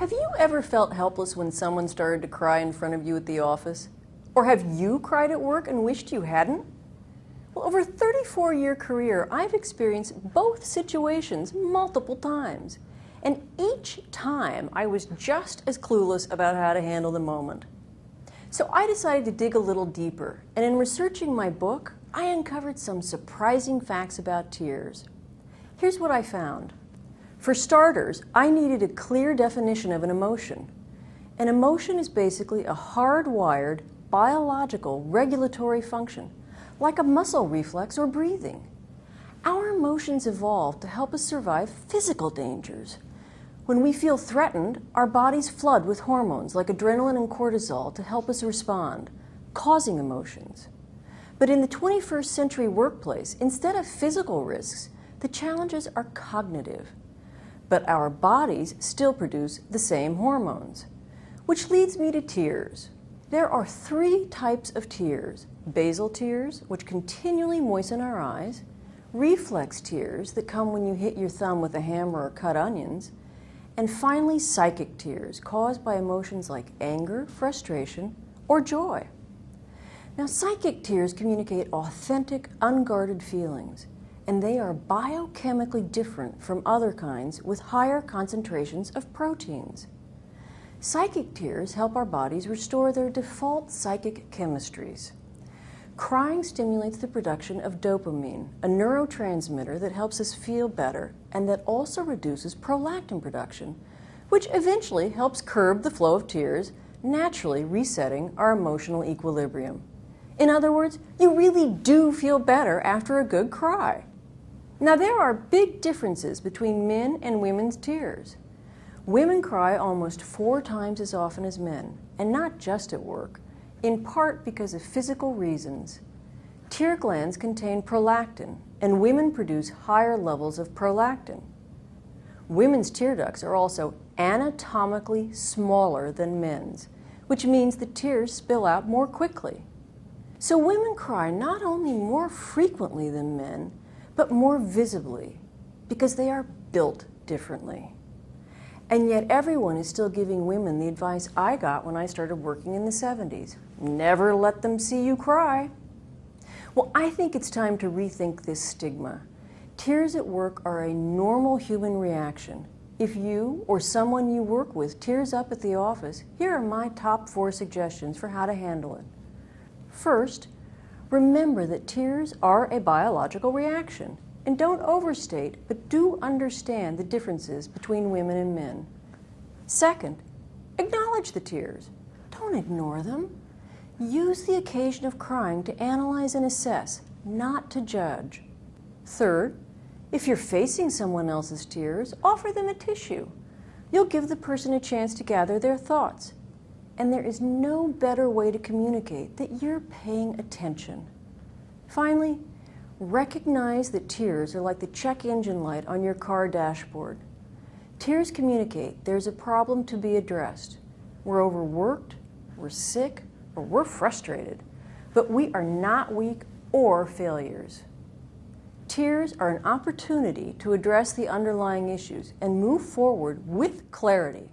Have you ever felt helpless when someone started to cry in front of you at the office? Or have you cried at work and wished you hadn't? Well, over a 34-year career, I've experienced both situations multiple times. And each time, I was just as clueless about how to handle the moment. So I decided to dig a little deeper, and in researching my book, I uncovered some surprising facts about tears. Here's what I found. For starters, I needed a clear definition of an emotion. An emotion is basically a hardwired, biological regulatory function, like a muscle reflex or breathing. Our emotions evolved to help us survive physical dangers. When we feel threatened, our bodies flood with hormones like adrenaline and cortisol to help us respond, causing emotions. But in the 21st century workplace, instead of physical risks, the challenges are cognitive. But our bodies still produce the same hormones. Which leads me to tears. There are 3 types of tears: basal tears, which continually moisten our eyes; reflex tears that come when you hit your thumb with a hammer or cut onions; and finally psychic tears caused by emotions like anger, frustration, or joy. Now, psychic tears communicate authentic, unguarded feelings, and they are biochemically different from other kinds with higher concentrations of proteins. Psychic tears help our bodies restore their default psychic chemistries. Crying stimulates the production of dopamine, a neurotransmitter that helps us feel better and that also reduces prolactin production, which eventually helps curb the flow of tears, naturally resetting our emotional equilibrium. In other words, you really do feel better after a good cry. Now, there are big differences between men and women's tears. Women cry almost 4 times as often as men, and not just at work, in part because of physical reasons. Tear glands contain prolactin, and women produce higher levels of prolactin. Women's tear ducts are also anatomically smaller than men's, which means the tears spill out more quickly. So women cry not only more frequently than men, but more visibly, because they are built differently. And yet everyone is still giving women the advice I got when I started working in the 70s. Never let them see you cry. Well, I think it's time to rethink this stigma. Tears at work are a normal human reaction. If you or someone you work with tears up at the office, here are my top 4 suggestions for how to handle it. First, remember that tears are a biological reaction. And don't overstate, but do understand the differences between women and men. Second, acknowledge the tears. Don't ignore them. Use the occasion of crying to analyze and assess, not to judge. Third, if you're facing someone else's tears, offer them a tissue. You'll give the person a chance to gather their thoughts. And there is no better way to communicate that you're paying attention. Finally, recognize that tears are like the check engine light on your car dashboard. Tears communicate there's a problem to be addressed. We're overworked, we're sick, or we're frustrated, but we are not weak or failures. Tears are an opportunity to address the underlying issues and move forward with clarity.